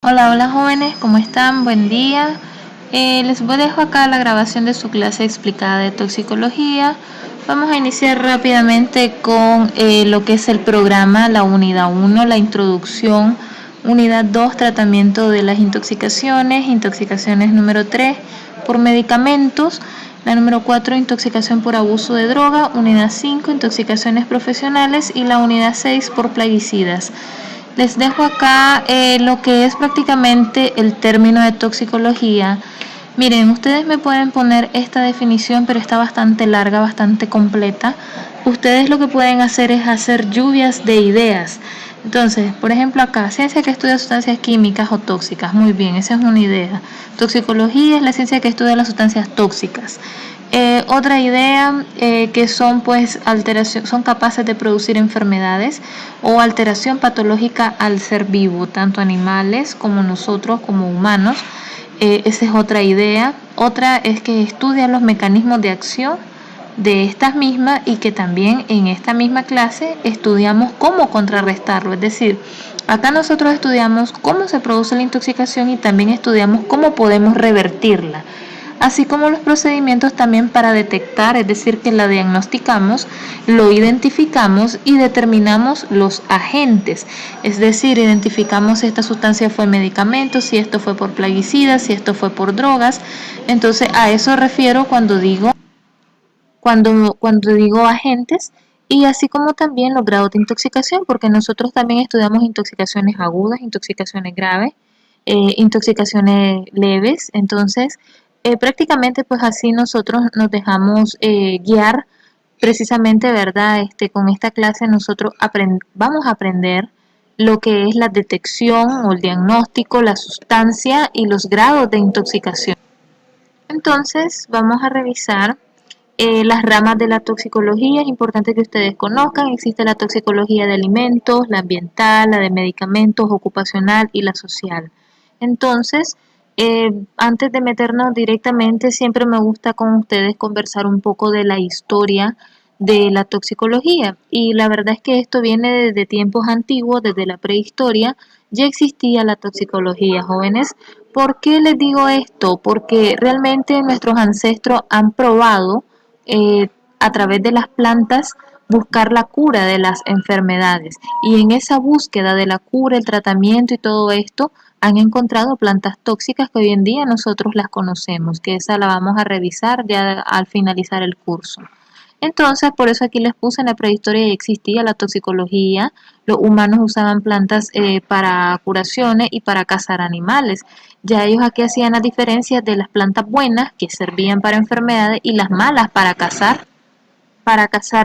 Hola, hola jóvenes, ¿cómo están? Buen día. Les dejo acá la grabación de su clase explicada de toxicología. Vamos a iniciar rápidamente con lo que es el programa, la unidad 1, la introducción, unidad 2, tratamiento de las intoxicaciones número 3 por medicamentos, la número 4, intoxicación por abuso de droga, unidad 5, intoxicaciones profesionales y la unidad 6 por plaguicidas. Les dejo acá lo que es prácticamente el término de toxicología. Miren, ustedes me pueden poner esta definición, pero está bastante larga, bastante completa. Ustedes lo que pueden hacer es hacer lluvias de ideas. Entonces, por ejemplo acá, ciencia que estudia sustancias químicas o tóxicas. Muy bien, esa es una idea. Toxicología es la ciencia que estudia las sustancias tóxicas. Otra idea que son pues alteración, son capaces de producir enfermedades o alteración patológica al ser vivo, tanto animales como nosotros como humanos. Esa es otra idea. Otra es que estudian los mecanismos de acción de estas mismas y que también en esta misma clase estudiamos cómo contrarrestarlo. Es decir, acá nosotros estudiamos cómo se produce la intoxicación y también estudiamos cómo podemos revertirla, así como los procedimientos también para detectar, es decir, que la diagnosticamos, lo identificamos y determinamos los agentes, es decir, identificamos si esta sustancia fue medicamento, si esto fue por plaguicidas, si esto fue por drogas. Entonces a eso refiero cuando digo agentes, y así como también los grados de intoxicación, porque nosotros también estudiamos intoxicaciones agudas, intoxicaciones graves, intoxicaciones leves. Entonces prácticamente pues así nosotros nos dejamos guiar precisamente, ¿verdad? Con esta clase nosotros vamos a aprender lo que es la detección o el diagnóstico, la sustancia y los grados de intoxicación. Entonces vamos a revisar las ramas de la toxicología. Es importante que ustedes conozcan. Existe la toxicología de alimentos, la ambiental, la de medicamentos, ocupacional y la social. Entonces, antes de meternos directamente, siempre me gusta con ustedes conversar un poco de la historia de la toxicología. Y la verdad es que esto viene desde tiempos antiguos, desde la prehistoria, ya existía la toxicología, jóvenes. ¿Por qué les digo esto? Porque realmente nuestros ancestros han probado a través de las plantas buscar la cura de las enfermedades, y en esa búsqueda de la cura, el tratamiento y todo esto han encontrado plantas tóxicas que hoy en día nosotros las conocemos, que esa la vamos a revisar ya al finalizar el curso. Entonces, por eso aquí les puse: en la prehistoria ya existía la toxicología, los humanos usaban plantas para curaciones y para cazar animales. Ya ellos aquí hacían las diferencias de las plantas buenas, que servían para enfermedades, y las malas para cazar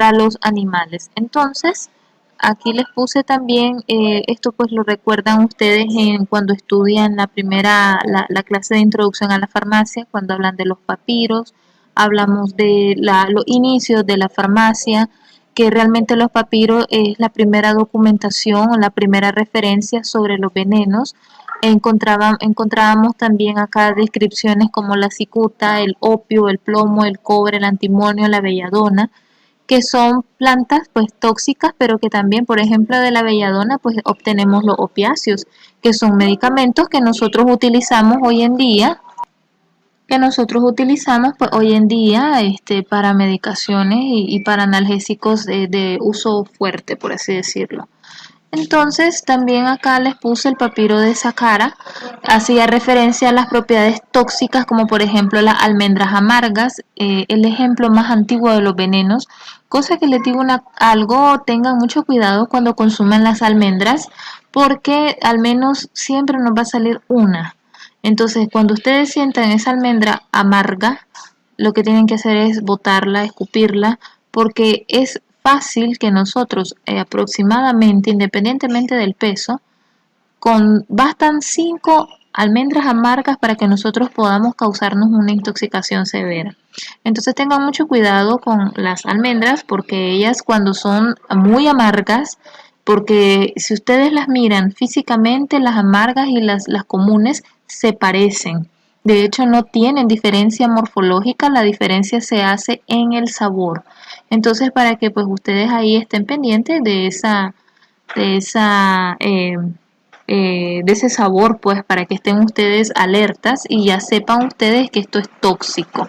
a los animales. Entonces, aquí les puse también, esto pues lo recuerdan ustedes cuando estudian la clase de introducción a la farmacia, cuando hablan de los papiros, hablamos de los inicios de la farmacia, que realmente los papiros es la primera documentación o la primera referencia sobre los venenos. Encontrábamos también acá descripciones como la cicuta, el opio, el plomo, el cobre, el antimonio, la belladona, que son plantas pues tóxicas, pero que también, por ejemplo, de la belladona pues obtenemos los opiáceos, que son medicamentos que nosotros utilizamos pues hoy en día para medicaciones y para analgésicos de uso fuerte, por así decirlo. Entonces, también acá les puse el papiro de Saqqara, hacía referencia a las propiedades tóxicas, como por ejemplo las almendras amargas, el ejemplo más antiguo de los venenos. Cosa que les digo algo: tengan mucho cuidado cuando consuman las almendras, porque al menos siempre nos va a salir una. Entonces, cuando ustedes sientan esa almendra amarga, lo que tienen que hacer es botarla, escupirla, porque es fácil que nosotros aproximadamente, independientemente del peso, bastan 5 almendras amargas para que nosotros podamos causarnos una intoxicación severa. Entonces tengan mucho cuidado con las almendras, porque ellas, cuando son muy amargas, porque si ustedes las miran físicamente, las amargas y las comunes se parecen. De hecho, no tienen diferencia morfológica, la diferencia se hace en el sabor. Entonces, para que pues ustedes ahí estén pendientes de esa de ese sabor, pues para que estén ustedes alertas y ya sepan ustedes que esto es tóxico.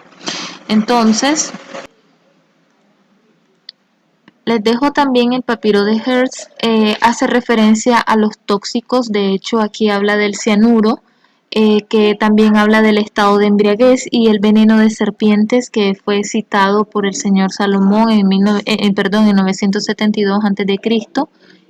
Entonces, les dejo también el papiro de Hertz, hace referencia a los tóxicos, de hecho aquí habla del cianuro, que también habla del estado de embriaguez y el veneno de serpientes que fue citado por el señor Salomón en 972 a.C.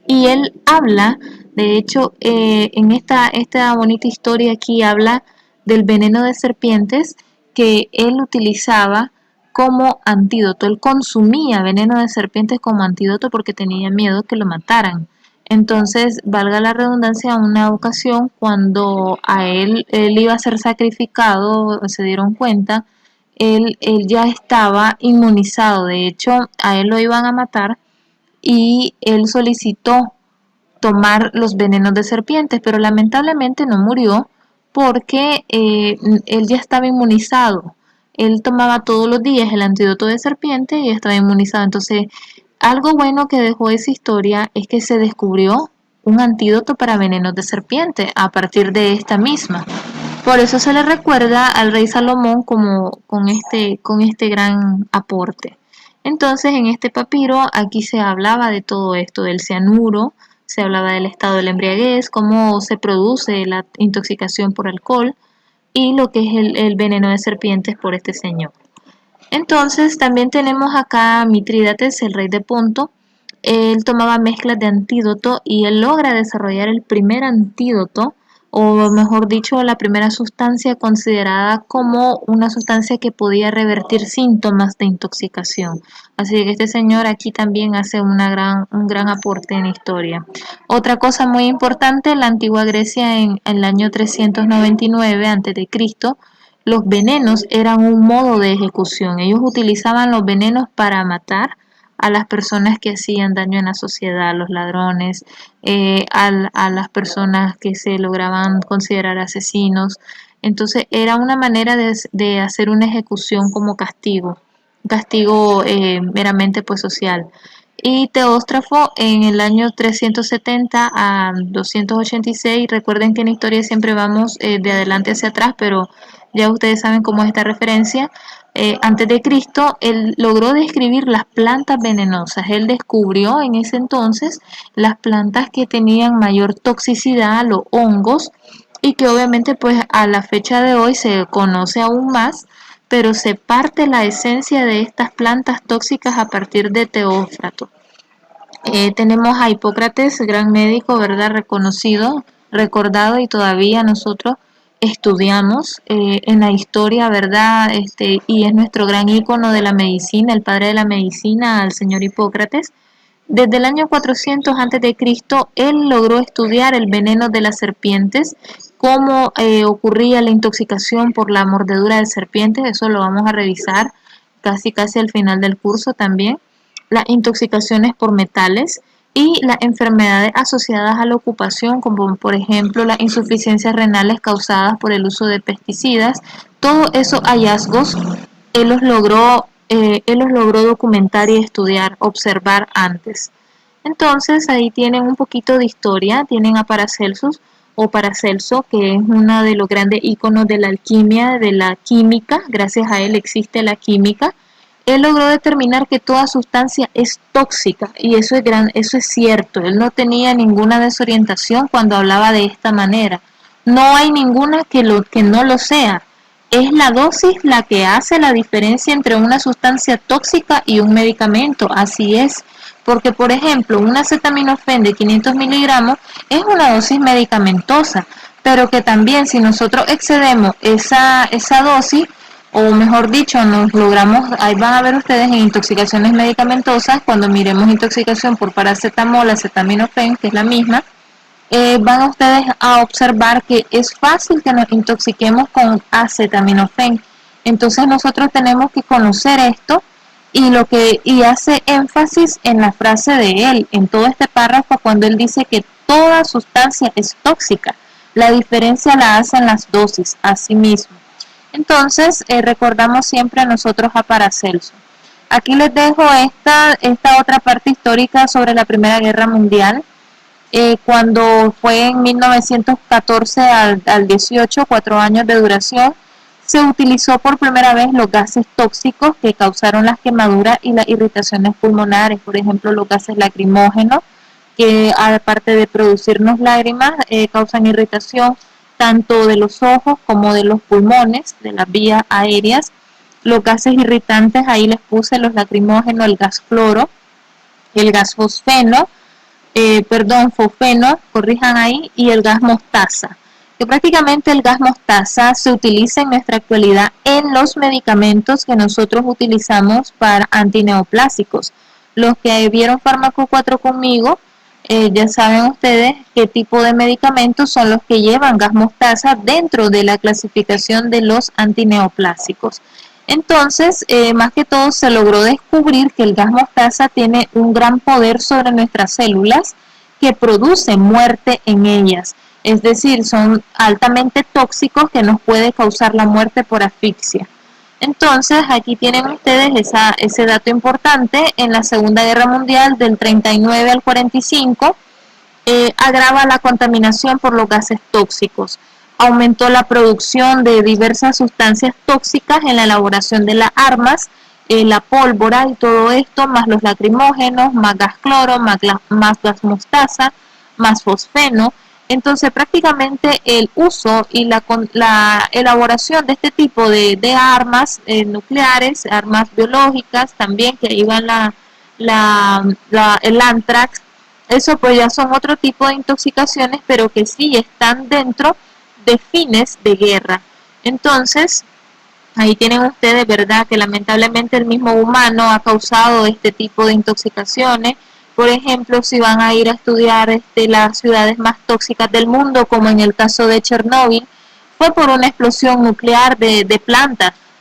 Y él habla, de hecho, en esta bonita historia aquí habla del veneno de serpientes que él utilizaba como antídoto. Él consumía veneno de serpientes como antídoto porque tenía miedo que lo mataran. Entonces, valga la redundancia, una ocasión cuando él iba a ser sacrificado, se dieron cuenta, él ya estaba inmunizado. De hecho, a él lo iban a matar y él solicitó tomar los venenos de serpientes, pero lamentablemente no murió porque él ya estaba inmunizado. Él tomaba todos los días el antídoto de serpiente y estaba inmunizado. Entonces, algo bueno que dejó esa historia es que se descubrió un antídoto para venenos de serpiente a partir de esta misma. Por eso se le recuerda al rey Salomón como con este gran aporte. Entonces, en este papiro aquí se hablaba de todo esto, del cianuro, se hablaba del estado de la embriaguez, cómo se produce la intoxicación por alcohol y lo que es el veneno de serpientes por este señor. Entonces, también tenemos acá a Mitrídates, el rey de Ponto. Él tomaba mezclas de antídoto y él logra desarrollar el primer antídoto, o mejor dicho, la primera sustancia considerada como una sustancia que podía revertir síntomas de intoxicación. Así que este señor aquí también hace un gran aporte en la historia. Otra cosa muy importante, la antigua Grecia en el año 399 a.C., los venenos eran un modo de ejecución. Ellos utilizaban los venenos para matar a las personas que hacían daño en la sociedad, a los ladrones, a las personas que se lograban considerar asesinos. Entonces era una manera de hacer una ejecución como castigo, meramente pues social. Y Teóstrafo en el año 370 a 286, recuerden que en historia siempre vamos de adelante hacia atrás, pero ya ustedes saben cómo es esta referencia. Antes de Cristo, él logró describir las plantas venenosas. Él descubrió en ese entonces las plantas que tenían mayor toxicidad, los hongos, y que obviamente pues a la fecha de hoy se conoce aún más, pero se parte la esencia de estas plantas tóxicas a partir de Teófrasto. Tenemos a Hipócrates, gran médico, ¿verdad? Reconocido, recordado y todavía nosotros estudiamos en la historia, ¿verdad? Y es nuestro gran ícono de la medicina, el padre de la medicina, el señor Hipócrates. Desde el año 400 a.C., él logró estudiar el veneno de las serpientes, cómo ocurría la intoxicación por la mordedura de serpientes, eso lo vamos a revisar casi al final del curso también, las intoxicaciones por metales y las enfermedades asociadas a la ocupación, como por ejemplo las insuficiencias renales causadas por el uso de pesticidas. Todos esos hallazgos él los logró documentar y estudiar, observar antes. Entonces ahí tienen un poquito de historia, tienen a Paracelsus o Paracelso, que es uno de los grandes íconos de la alquimia, de la química. Gracias a él existe la química. Él logró determinar que toda sustancia es tóxica y eso es cierto. Él no tenía ninguna desorientación cuando hablaba de esta manera. No hay ninguna que no lo sea. Es la dosis la que hace la diferencia entre una sustancia tóxica y un medicamento. Así es. Porque, por ejemplo, un acetaminofén de 500 miligramos es una dosis medicamentosa, pero que también si nosotros excedemos esa dosis, o mejor dicho, nos logramos, ahí van a ver ustedes en intoxicaciones medicamentosas, cuando miremos intoxicación por paracetamol, acetaminofén, que es la misma, van a ustedes a observar que es fácil que nos intoxiquemos con acetaminofén. Entonces nosotros tenemos que conocer esto y hace énfasis en la frase de él, en todo este párrafo, cuando él dice que toda sustancia es tóxica. La diferencia la hacen las dosis, así mismo. Entonces, recordamos siempre a nosotros a Paracelso. Aquí les dejo esta otra parte histórica sobre la Primera Guerra Mundial. cuando fue en 1914 al 18, 4 años de duración, se utilizó por primera vez los gases tóxicos que causaron las quemaduras y las irritaciones pulmonares, por ejemplo, los gases lacrimógenos, que aparte de producirnos lágrimas, causan irritación tanto de los ojos como de los pulmones, de las vías aéreas. Los gases irritantes, ahí les puse los lacrimógenos, el gas cloro, el gas fosfeno, corrijan ahí, y el gas mostaza. Que prácticamente el gas mostaza se utiliza en nuestra actualidad en los medicamentos que nosotros utilizamos para antineoplásicos. Los que vieron Fármaco 4 conmigo, ya saben ustedes qué tipo de medicamentos son los que llevan gas mostaza dentro de la clasificación de los antineoplásicos. Entonces, más que todo se logró descubrir que el gas mostaza tiene un gran poder sobre nuestras células que produce muerte en ellas. Es decir, son altamente tóxicos que nos puede causar la muerte por asfixia. Entonces, aquí tienen ustedes ese dato importante. En la Segunda Guerra Mundial, del 39 al 45, agrava la contaminación por los gases tóxicos. Aumentó la producción de diversas sustancias tóxicas en la elaboración de las armas, la pólvora y todo esto, más los lacrimógenos, más gas cloro, más gas mostaza, más fosfeno. Entonces prácticamente el uso y la elaboración de este tipo de armas nucleares, armas biológicas también, que iban el anthrax, eso pues ya son otro tipo de intoxicaciones, pero que sí están dentro de fines de guerra. Entonces, ahí tienen ustedes, ¿verdad?, que lamentablemente el mismo humano ha causado este tipo de intoxicaciones. Por ejemplo, si van a ir a estudiar las ciudades más tóxicas del mundo, como en el caso de Chernóbil, fue por una explosión nuclear de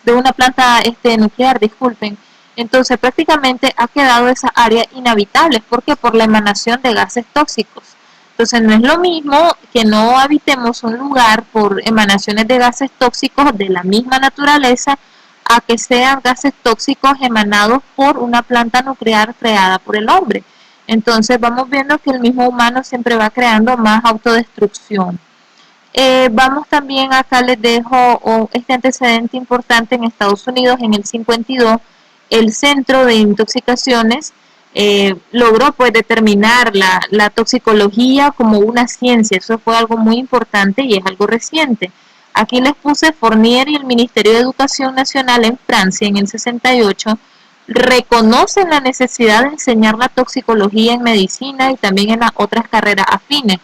una planta nuclear, disculpen. Entonces, prácticamente ha quedado esa área inhabitable. ¿Por qué? Por la emanación de gases tóxicos. Entonces, no es lo mismo que no habitemos un lugar por emanaciones de gases tóxicos de la misma naturaleza a que sean gases tóxicos emanados por una planta nuclear creada por el hombre. Entonces, vamos viendo que el mismo humano siempre va creando más autodestrucción. Vamos también, acá les dejo este antecedente importante. En Estados Unidos, en el 52, el Centro de Intoxicaciones logró pues determinar la toxicología como una ciencia. Eso fue algo muy importante y es algo reciente. Aquí les puse Fournier y el Ministerio de Educación Nacional en Francia en el 68 reconocen la necesidad de enseñar la toxicología en medicina y también en las otras carreras afines.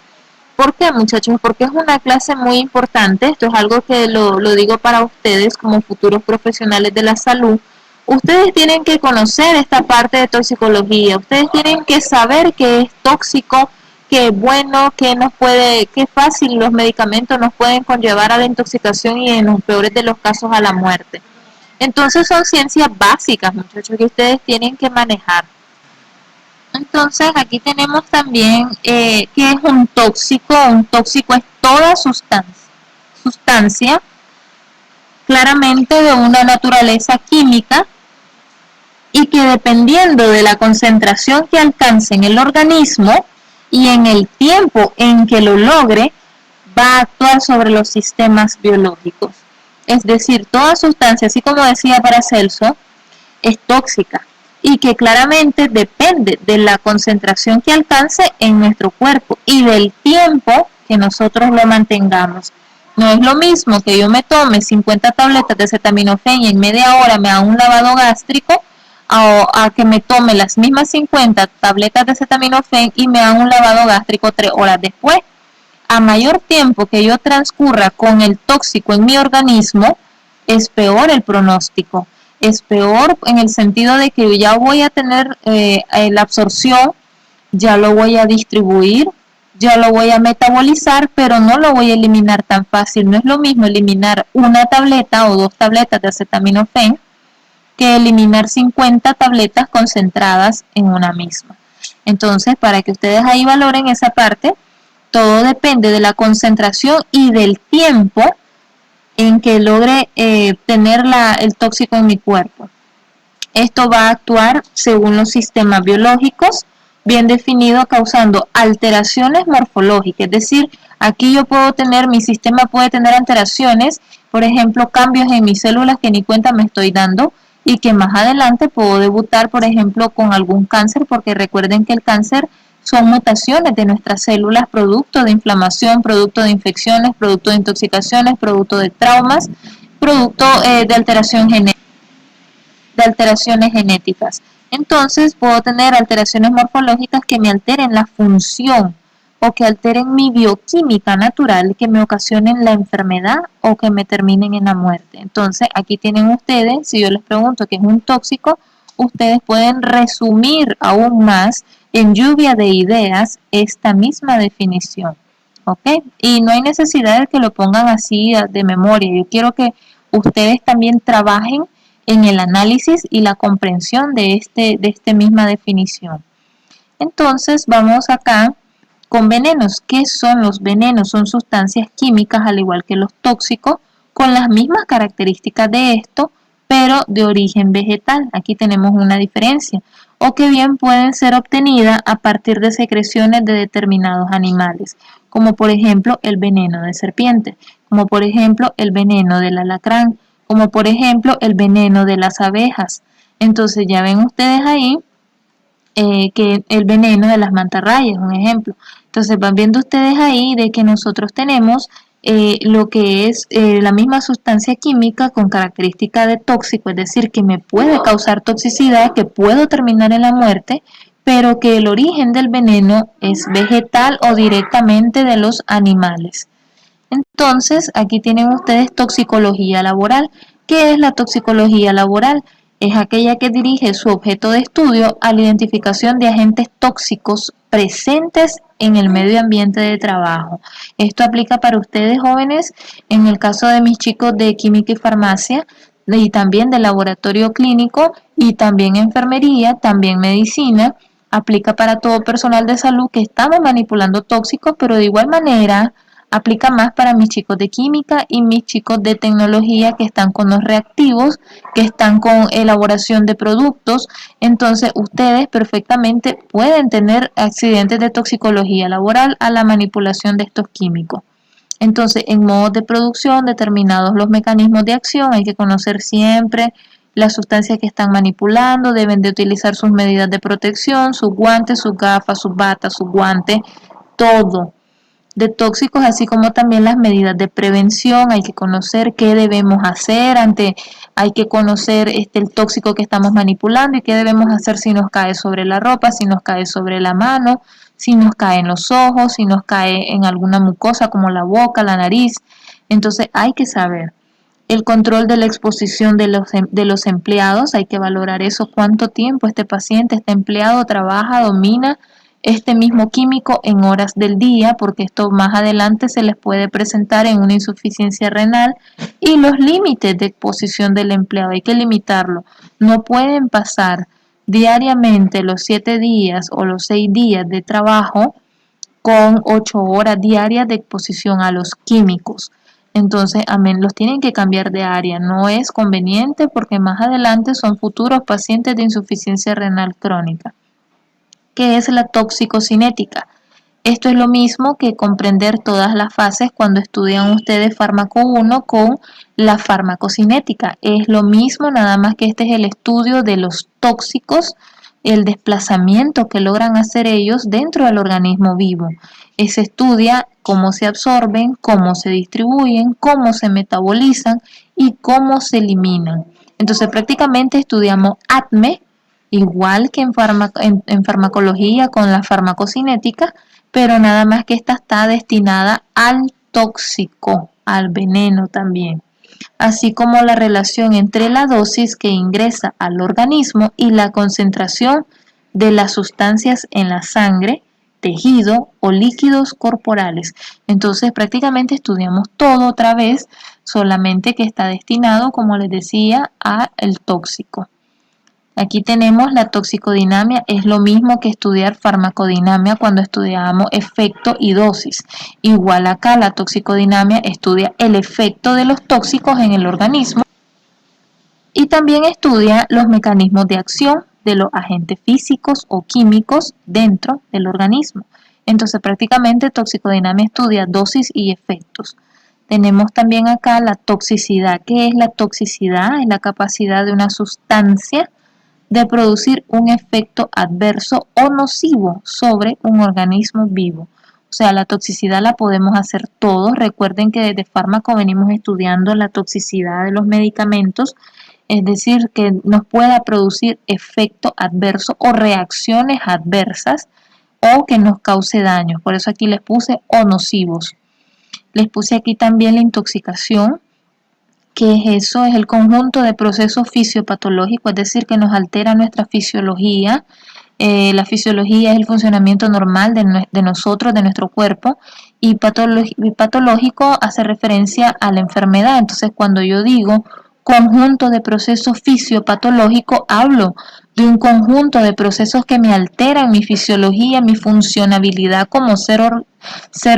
¿Por qué, muchachos? Porque es una clase muy importante. Esto es algo que lo digo para ustedes como futuros profesionales de la salud. Ustedes tienen que conocer esta parte de toxicología. Ustedes tienen que saber qué es tóxico, qué es bueno, qué fácil los medicamentos nos pueden conllevar a la intoxicación y en los peores de los casos a la muerte. Entonces son ciencias básicas, muchachos, que ustedes tienen que manejar. Entonces aquí tenemos también qué es un tóxico. Un tóxico es toda sustancia claramente de una naturaleza química y que dependiendo de la concentración que alcance en el organismo y en el tiempo en que lo logre, va a actuar sobre los sistemas biológicos. Es decir, toda sustancia, así como decía Paracelso, es tóxica y que claramente depende de la concentración que alcance en nuestro cuerpo y del tiempo que nosotros lo mantengamos. No es lo mismo que yo me tome 50 tabletas de acetaminofén y en media hora me haga un lavado gástrico a que me tome las mismas 50 tabletas de acetaminofén y me haga un lavado gástrico 3 horas después. A mayor tiempo que yo transcurra con el tóxico en mi organismo, es peor el pronóstico. Es peor en el sentido de que ya voy a tener la absorción, ya lo voy a distribuir, ya lo voy a metabolizar, pero no lo voy a eliminar tan fácil. No es lo mismo eliminar una tableta o 2 tabletas de acetaminofén que eliminar 50 tabletas concentradas en una misma. Entonces, para que ustedes ahí valoren esa parte, todo depende de la concentración y del tiempo en que logre tener el tóxico en mi cuerpo. Esto va a actuar según los sistemas biológicos, bien definido, causando alteraciones morfológicas. Es decir, aquí yo puedo tener, mi sistema puede tener alteraciones, por ejemplo, cambios en mis células que ni cuenta me estoy dando y que más adelante puedo debutar, por ejemplo, con algún cáncer, porque recuerden que el cáncer son mutaciones de nuestras células, producto de inflamación, producto de infecciones, producto de intoxicaciones, producto de traumas, producto de alteraciones genéticas. Entonces puedo tener alteraciones morfológicas que me alteren la función o que alteren mi bioquímica natural, que me ocasionen la enfermedad o que me terminen en la muerte. Entonces aquí tienen ustedes, si yo les pregunto qué es un tóxico, ustedes pueden resumir aún más en lluvia de ideas esta misma definición. ¿Ok? Y no hay necesidad de que lo pongan así de memoria. Yo quiero que ustedes también trabajen en el análisis y la comprensión de esta misma definición. Entonces vamos acá con venenos. ¿Qué son los venenos? Son sustancias químicas, al igual que los tóxicos, con las mismas características de esto, pero de origen vegetal. Aquí tenemos una diferencia. O que bien pueden ser obtenidas a partir de secreciones de determinados animales, como por ejemplo el veneno de serpiente, como por ejemplo el veneno del alacrán, como por ejemplo el veneno de las abejas. Entonces ya ven ustedes ahí que el veneno de las mantarrayas, un ejemplo. Entonces van viendo ustedes ahí de que nosotros tenemos lo que es la misma sustancia química con característica de tóxico, es decir, que me puede causar toxicidad, que puedo terminar en la muerte, pero que el origen del veneno es vegetal o directamente de los animales. Entonces, aquí tienen ustedes toxicología laboral. ¿Qué es la toxicología laboral? Es aquella que dirige su objeto de estudio a la identificación de agentes tóxicos presentes en el medio ambiente de trabajo. Esto aplica para ustedes jóvenes, en el caso de mis chicos de química y farmacia, y también de laboratorio clínico, y también enfermería, también medicina. Aplica para todo personal de salud que estamos manipulando tóxicos, pero de igual manera aplica más para mis chicos de química y mis chicos de tecnología que están con los reactivos, que están con elaboración de productos. Entonces, ustedes perfectamente pueden tener accidentes de toxicología laboral a la manipulación de estos químicos. Entonces, en modos de producción, determinados los mecanismos de acción, hay que conocer siempre las sustancias que están manipulando, deben de utilizar sus medidas de protección, sus guantes, sus gafas, sus batas, sus guantes, todo de tóxicos, así como también las medidas de prevención. Hay que conocer qué debemos hacer hay que conocer el tóxico que estamos manipulando y qué debemos hacer si nos cae sobre la ropa, si nos cae sobre la mano, si nos cae en los ojos, si nos cae en alguna mucosa como la boca, la nariz. Entonces hay que saber. El control de la exposición de los empleados, hay que valorar eso, cuánto tiempo este paciente, este empleado trabaja, domina este mismo químico en horas del día, porque esto más adelante se les puede presentar en una insuficiencia renal, y los límites de exposición del empleado, hay que limitarlo. No pueden pasar diariamente los 7 días o los 6 días de trabajo con 8 horas diarias de exposición a los químicos. Entonces, amén, los tienen que cambiar de área. No es conveniente porque más adelante son futuros pacientes de insuficiencia renal crónica. ¿Qué es la toxicocinética? Esto es lo mismo que comprender todas las fases cuando estudian ustedes fármaco 1 con la farmacocinética. Es lo mismo, nada más que este es el estudio de los tóxicos, el desplazamiento que logran hacer ellos dentro del organismo vivo. Se estudia cómo se absorben, cómo se distribuyen, cómo se metabolizan y cómo se eliminan. Entonces prácticamente estudiamos ATME, igual que en farmacología con la farmacocinética, pero nada más que esta está destinada al tóxico, al veneno también, así como la relación entre la dosis que ingresa al organismo y la concentración de las sustancias en la sangre, tejido o líquidos corporales. Entonces prácticamente estudiamos todo otra vez, solamente que está destinado, como les decía, al tóxico. Aquí tenemos la toxicodinamia, es lo mismo que estudiar farmacodinamia cuando estudiábamos efecto y dosis. Igual acá la toxicodinamia estudia el efecto de los tóxicos en el organismo y también estudia los mecanismos de acción. de los agentes físicos o químicos dentro del organismo. Entonces prácticamente toxicodinamia estudia dosis y efectos. Tenemos también acá la toxicidad. ¿Qué es la toxicidad? Es la capacidad de una sustancia de producir un efecto adverso o nocivo sobre un organismo vivo. O sea, la toxicidad la podemos hacer todos. Recuerden que desde fármaco venimos estudiando la toxicidad de los medicamentos, es decir, que nos pueda producir efecto adverso o reacciones adversas o que nos cause daño. Por eso aquí les puse o nocivos. Les puse aquí también la intoxicación. ¿Qué es eso? Es el conjunto de procesos fisiopatológicos, es decir, que nos altera nuestra fisiología. La fisiología es el funcionamiento normal de nosotros, de nuestro cuerpo, y patológico hace referencia a la enfermedad. Entonces, cuando yo digo conjunto de procesos fisiopatológicos, hablo de un conjunto de procesos que me alteran mi fisiología, mi funcionabilidad como ser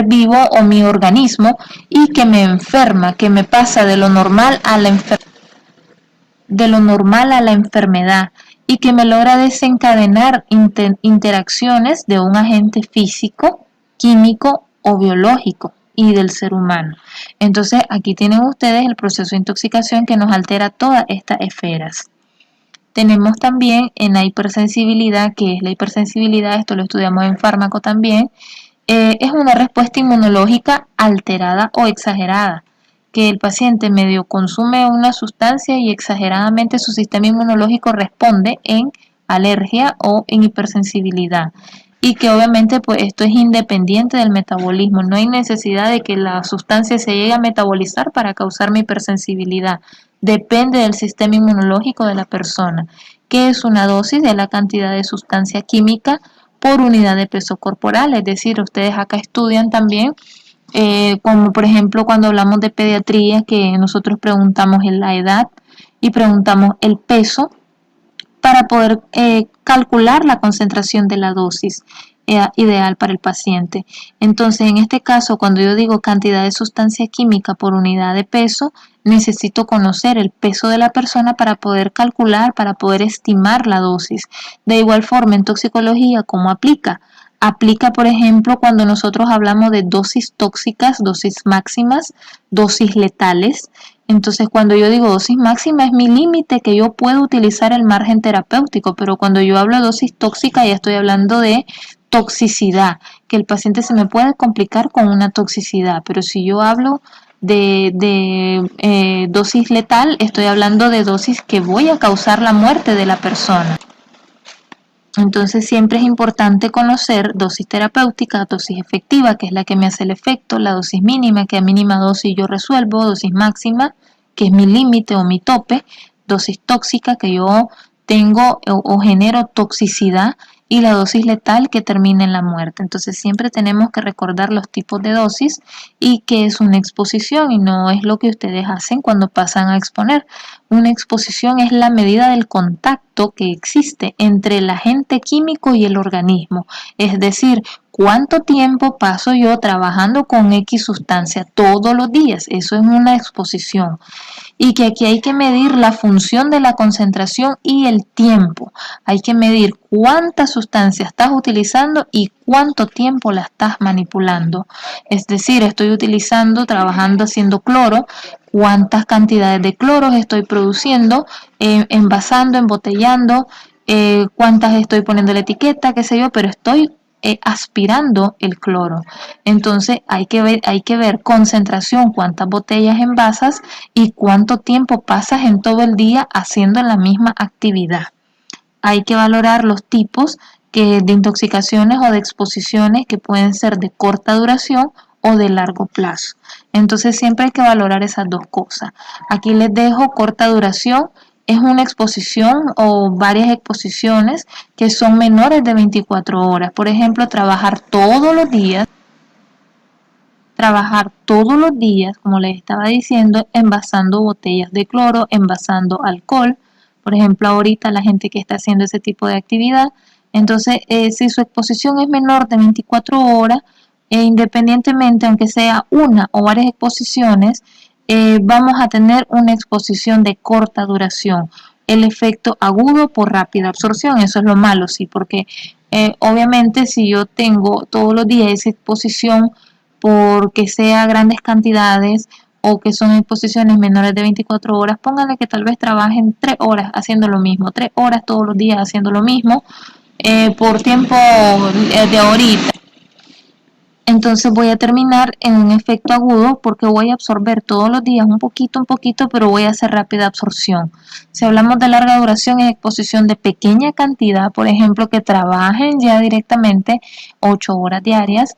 vivo o mi organismo y que me enferma, que me pasa de lo normal a la enfermedad y que me logra desencadenar interacciones de un agente físico, químico o biológico y del ser humano. Entonces aquí tienen ustedes el proceso de intoxicación que nos altera todas estas esferas. Tenemos también en la hipersensibilidad, que es la hipersensibilidad, esto lo estudiamos en fármaco también, es una respuesta inmunológica alterada o exagerada, que el paciente medio consume una sustancia y exageradamente su sistema inmunológico responde en alergia o en hipersensibilidad. Y que obviamente pues esto es independiente del metabolismo, no hay necesidad de que la sustancia se llegue a metabolizar para causar mi hipersensibilidad, depende del sistema inmunológico de la persona. ¿Qué es una dosis? De la cantidad de sustancia química por unidad de peso corporal, es decir, ustedes acá estudian también, como por ejemplo cuando hablamos de pediatría, que nosotros preguntamos la edad y preguntamos el peso para poder calcular la concentración de la dosis ideal para el paciente. Entonces, en este caso, cuando yo digo cantidad de sustancia química por unidad de peso, necesito conocer el peso de la persona para poder calcular, para poder estimar la dosis. De igual forma, en toxicología, ¿cómo aplica? Aplica, por ejemplo, cuando nosotros hablamos de dosis tóxicas, dosis máximas, dosis letales. Entonces, cuando yo digo dosis máxima es mi límite que yo puedo utilizar el margen terapéutico, pero cuando yo hablo de dosis tóxica ya estoy hablando de toxicidad, que el paciente se me puede complicar con una toxicidad, pero si yo hablo de dosis letal, estoy hablando de dosis que voy a causar la muerte de la persona. Entonces siempre es importante conocer dosis terapéutica, dosis efectiva, que es la que me hace el efecto, la dosis mínima, que a mínima dosis yo resuelvo, dosis máxima, que es mi límite o mi tope, dosis tóxica, que yo tengo o genero toxicidad, y la dosis letal que termina en la muerte. Entonces siempre tenemos que recordar los tipos de dosis y que es una exposición y no es lo que ustedes hacen cuando pasan a exponer. Una exposición es la medida del contacto que existe entre el agente químico y el organismo. Es decir, ¿cuánto tiempo paso yo trabajando con X sustancia todos los días? Eso es una exposición. Y que aquí hay que medir la función de la concentración y el tiempo. Hay que medir cuánta sustancia estás utilizando y cuánto tiempo la estás manipulando. Es decir, estoy utilizando, trabajando haciendo cloro, cuántas cantidades de cloros estoy produciendo, envasando, embotellando, cuántas estoy poniendo la etiqueta, qué sé yo, pero estoy aspirando el cloro. Entonces hay que ver concentración, cuántas botellas envasas y cuánto tiempo pasas en todo el día haciendo la misma actividad. Hay que valorar los tipos de intoxicaciones o de exposiciones que pueden ser de corta duración o de largo plazo. Entonces siempre hay que valorar esas dos cosas. Aquí les dejo corta duración. Es una exposición o varias exposiciones que son menores de 24 horas. Por ejemplo, trabajar todos los días, como les estaba diciendo, envasando botellas de cloro, envasando alcohol. Por ejemplo, ahorita la gente que está haciendo ese tipo de actividad. Entonces, si su exposición es menor de 24 horas, independientemente, aunque sea una o varias exposiciones, vamos a tener una exposición de corta duración. el efecto agudo por rápida absorción. Eso es lo malo, sí, porque obviamente si yo tengo todos los días esa exposición porque sea grandes cantidades o que son exposiciones menores de 24 horas, pónganle que tal vez trabajen 3 horas haciendo lo mismo, 3 horas todos los días haciendo lo mismo, por tiempo de ahorita. Entonces voy a terminar en un efecto agudo porque voy a absorber todos los días un poquito, pero voy a hacer rápida absorción. Si hablamos de larga duración, es exposición de pequeña cantidad, por ejemplo, que trabajen ya directamente 8 horas diarias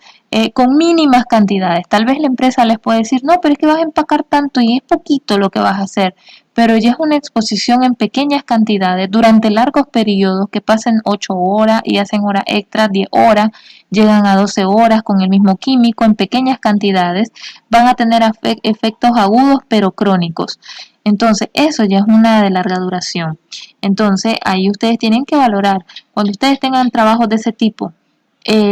con mínimas cantidades. Tal vez la empresa les puede decir, no, pero es que vas a empacar tanto y es poquito lo que vas a hacer, pero ya es una exposición en pequeñas cantidades durante largos periodos que pasen 8 horas y hacen horas extras, 10 horas, llegan a 12 horas con el mismo químico en pequeñas cantidades, van a tener efectos agudos pero crónicos. Entonces, eso ya es una de larga duración. Entonces, ahí ustedes tienen que valorar, cuando ustedes tengan trabajos de ese tipo,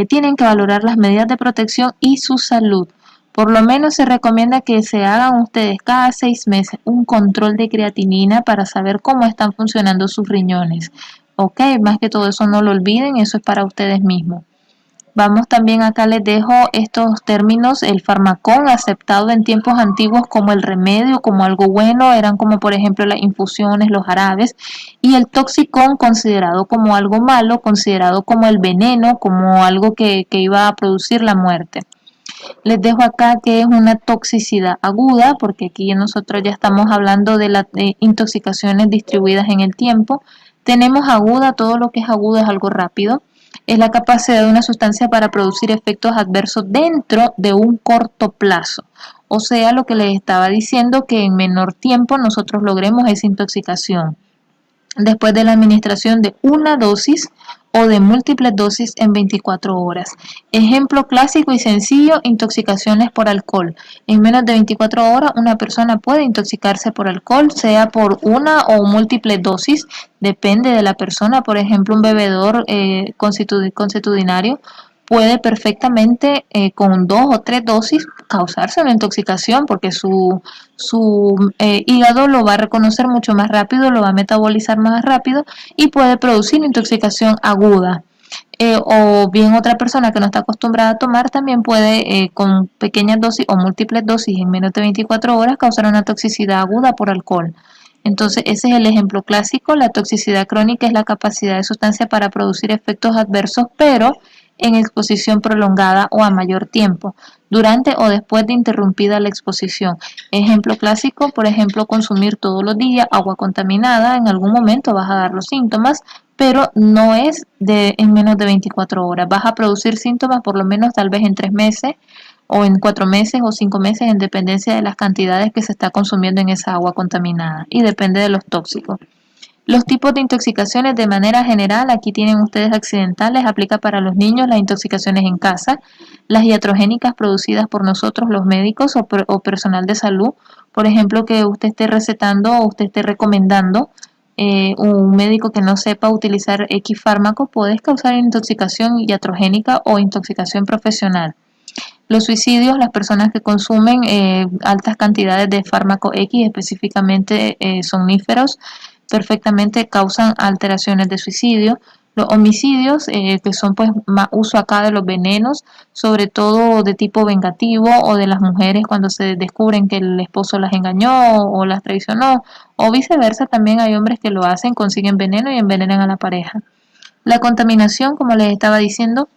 tienen que valorar las medidas de protección y su salud. Por lo menos se recomienda que se hagan ustedes cada 6 meses un control de creatinina para saber cómo están funcionando sus riñones. Ok, más que todo eso no lo olviden, eso es para ustedes mismos. Vamos también acá les dejo estos términos, el farmacón aceptado en tiempos antiguos como el remedio, como algo bueno, eran como por ejemplo las infusiones, los jarabes, y el toxicón considerado como algo malo, considerado como el veneno, como algo que iba a producir la muerte. Les dejo acá que es una toxicidad aguda, porque aquí nosotros ya estamos hablando de las intoxicaciones distribuidas en el tiempo. Tenemos aguda, todo lo que es agudo es algo rápido. Es la capacidad de una sustancia para producir efectos adversos dentro de un corto plazo. O sea, lo que les estaba diciendo, que en menor tiempo nosotros logremos esa intoxicación después de la administración de una dosis o de múltiples dosis en 24 horas. Ejemplo clásico y sencillo, intoxicaciones por alcohol. En menos de 24 horas una persona puede intoxicarse por alcohol, sea por una o múltiples dosis, depende de la persona. Por ejemplo, un bebedor constitucionario puede perfectamente con 2 o 3 dosis causarse una intoxicación porque su hígado lo va a reconocer mucho más rápido, lo va a metabolizar más rápido y puede producir intoxicación aguda. O bien otra persona que no está acostumbrada a tomar también puede con pequeñas dosis o múltiples dosis en menos de 24 horas causar una toxicidad aguda por alcohol. Entonces ese es el ejemplo clásico. La toxicidad crónica es la capacidad de sustancia para producir efectos adversos, pero en exposición prolongada o a mayor tiempo, durante o después de interrumpida la exposición. Ejemplo clásico, por ejemplo, consumir todos los días agua contaminada, en algún momento vas a dar los síntomas, pero no es en menos de 24 horas. Vas a producir síntomas por lo menos tal vez en 3 meses o en 4 meses o 5 meses en dependencia de las cantidades que se está consumiendo en esa agua contaminada y depende de los tóxicos. Los tipos de intoxicaciones de manera general, aquí tienen ustedes accidentales, aplica para los niños las intoxicaciones en casa, las iatrogénicas producidas por nosotros los médicos o personal de salud, por ejemplo que usted esté recetando o usted esté recomendando un médico que no sepa utilizar X fármaco puede causar intoxicación iatrogénica o intoxicación profesional. Los suicidios, las personas que consumen altas cantidades de fármaco X, específicamente somníferos, perfectamente causan alteraciones de suicidio. Los homicidios, que son pues más uso acá de los venenos, sobre todo de tipo vengativo o de las mujeres cuando se descubren que el esposo las engañó o las traicionó, o viceversa, también hay hombres que lo hacen, consiguen veneno y envenenan a la pareja. La contaminación, como les estaba diciendo,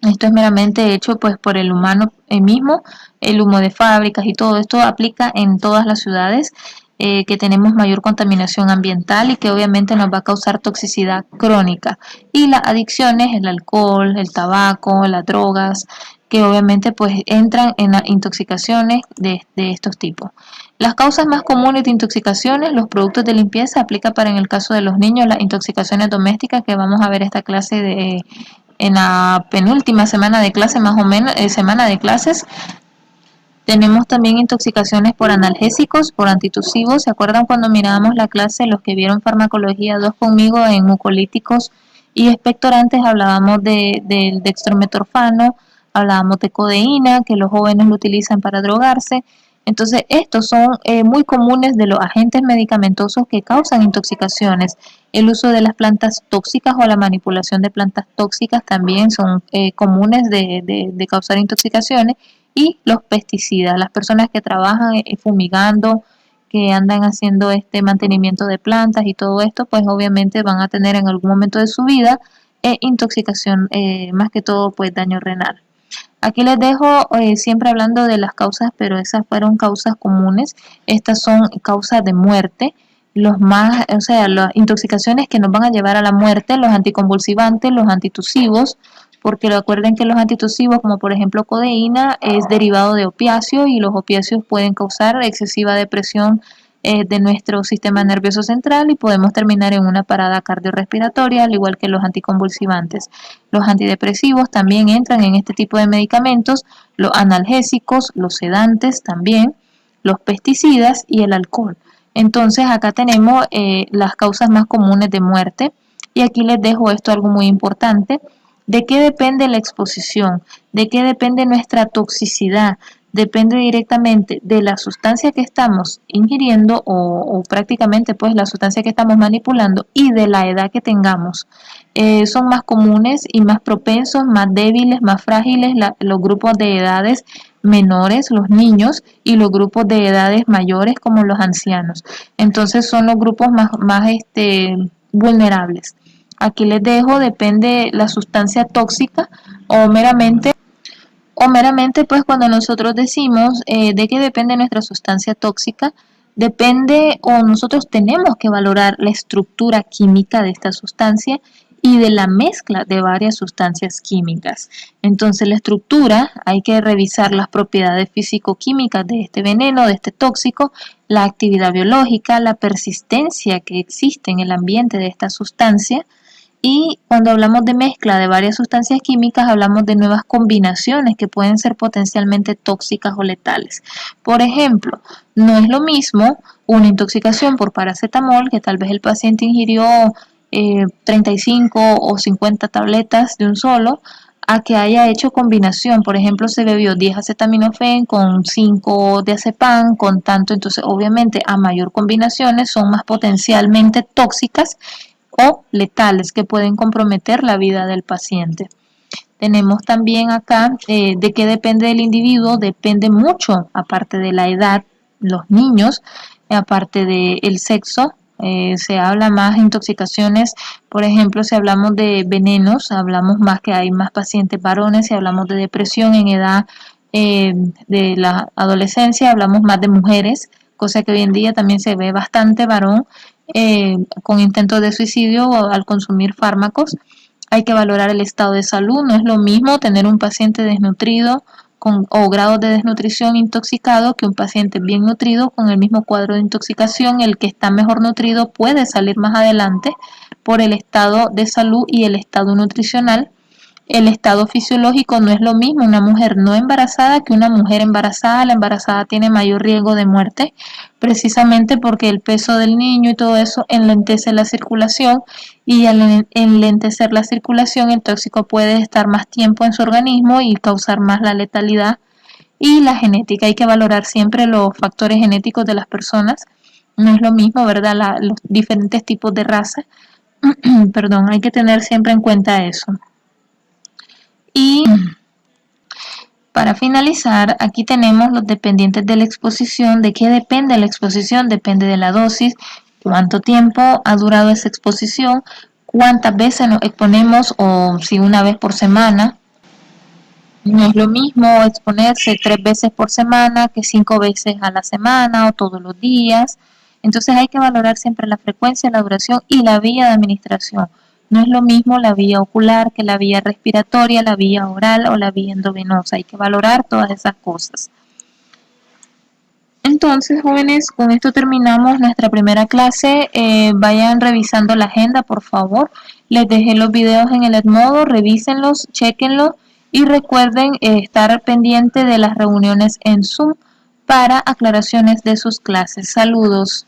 esto es meramente hecho pues por el humano mismo, el humo de fábricas y todo esto aplica en todas las ciudades que tenemos mayor contaminación ambiental y que obviamente nos va a causar toxicidad crónica. Y las adicciones, el alcohol, el tabaco, las drogas, que obviamente pues entran en las intoxicaciones de estos tipos. Las causas más comunes de intoxicaciones, los productos de limpieza, aplica para en el caso de los niños las intoxicaciones domésticas, que vamos a ver esta clase en la penúltima semana de clase, más o menos, semana de clases. Tenemos también intoxicaciones por analgésicos, por antitusivos. ¿Se acuerdan cuando mirábamos la clase, los que vieron farmacología 2 conmigo en mucolíticos y expectorantes? Hablábamos del dextrometorfano, hablábamos de codeína, que los jóvenes lo utilizan para drogarse. Entonces, estos son muy comunes de los agentes medicamentosos que causan intoxicaciones. El uso de las plantas tóxicas o la manipulación de plantas tóxicas también son comunes de causar intoxicaciones. Y los pesticidas, las personas que trabajan fumigando, que andan haciendo este mantenimiento de plantas y todo esto, pues obviamente van a tener en algún momento de su vida intoxicación, más que todo pues daño renal. Aquí les dejo siempre hablando de las causas, pero esas fueron causas comunes. Estas son causas de muerte. Los más, o sea, las intoxicaciones que nos van a llevar a la muerte, los anticonvulsivantes, los antitusivos, porque recuerden que los antitusivos, como por ejemplo codeína, es derivado de opiáceos y los opiáceos pueden causar excesiva depresión de nuestro sistema nervioso central y podemos terminar en una parada cardiorrespiratoria, al igual que los anticonvulsivantes. Los antidepresivos también entran en este tipo de medicamentos, los analgésicos, los sedantes también, los pesticidas y el alcohol. Entonces acá tenemos las causas más comunes de muerte y aquí les dejo esto algo muy importante. ¿De qué depende la exposición? ¿De qué depende nuestra toxicidad? Depende directamente de la sustancia que estamos ingiriendo o prácticamente pues la sustancia que estamos manipulando y de la edad que tengamos. Son más comunes y más propensos, más débiles, más frágiles los grupos de edades menores, los niños, y los grupos de edades mayores como los ancianos. Entonces son los grupos más vulnerables. Aquí les dejo, depende la sustancia tóxica o meramente pues cuando nosotros decimos de qué depende nuestra sustancia tóxica, depende o nosotros tenemos que valorar la estructura química de esta sustancia y de la mezcla de varias sustancias químicas. Entonces la estructura, hay que revisar las propiedades físico-químicas de este veneno, de este tóxico, la actividad biológica, la persistencia que existe en el ambiente de esta sustancia. Y cuando hablamos de mezcla de varias sustancias químicas, hablamos de nuevas combinaciones que pueden ser potencialmente tóxicas o letales. Por ejemplo, no es lo mismo una intoxicación por paracetamol, que tal vez el paciente ingirió 35 o 50 tabletas de un solo, a que haya hecho combinación. Por ejemplo, se bebió 10 acetaminofén con 5 diazepam, con tanto. Entonces, obviamente, a mayor combinaciones son más potencialmente tóxicas o letales que pueden comprometer la vida del paciente. Tenemos también acá de qué depende del individuo, depende mucho, aparte de la edad, los niños, aparte del sexo, se habla más de intoxicaciones, por ejemplo, si hablamos de venenos, hablamos más que hay más pacientes varones, si hablamos de depresión en edad de la adolescencia, hablamos más de mujeres, cosa que hoy en día también se ve bastante varón con intentos de suicidio o al consumir fármacos. Hay que valorar el estado de salud, no es lo mismo tener un paciente desnutrido o grados de desnutrición intoxicado que un paciente bien nutrido con el mismo cuadro de intoxicación. El que está mejor nutrido puede salir más adelante por el estado de salud y el estado nutricional. El estado fisiológico no es lo mismo una mujer no embarazada que una mujer embarazada. La embarazada tiene mayor riesgo de muerte precisamente porque el peso del niño y todo eso enlentece la circulación y al enlentecer la circulación el tóxico puede estar más tiempo en su organismo y causar más la letalidad. Y la genética, hay que valorar siempre los factores genéticos de las personas. No es lo mismo, ¿verdad? Los diferentes tipos de raza. Perdón, hay que tener siempre en cuenta eso. Y para finalizar, aquí tenemos los dependientes de la exposición. ¿De qué depende la exposición? Depende de la dosis, cuánto tiempo ha durado esa exposición, cuántas veces nos exponemos o si una vez por semana. No es lo mismo exponerse 3 veces por semana que 5 veces a la semana o todos los días. Entonces hay que valorar siempre la frecuencia, la duración y la vía de administración. No es lo mismo la vía ocular que la vía respiratoria, la vía oral o la vía endovenosa. Hay que valorar todas esas cosas. Entonces, jóvenes, con esto terminamos nuestra primera clase. Vayan revisando la agenda, por favor. Les dejé los videos en el Edmodo, revísenlos, chequenlos y recuerden estar pendiente de las reuniones en Zoom para aclaraciones de sus clases. Saludos.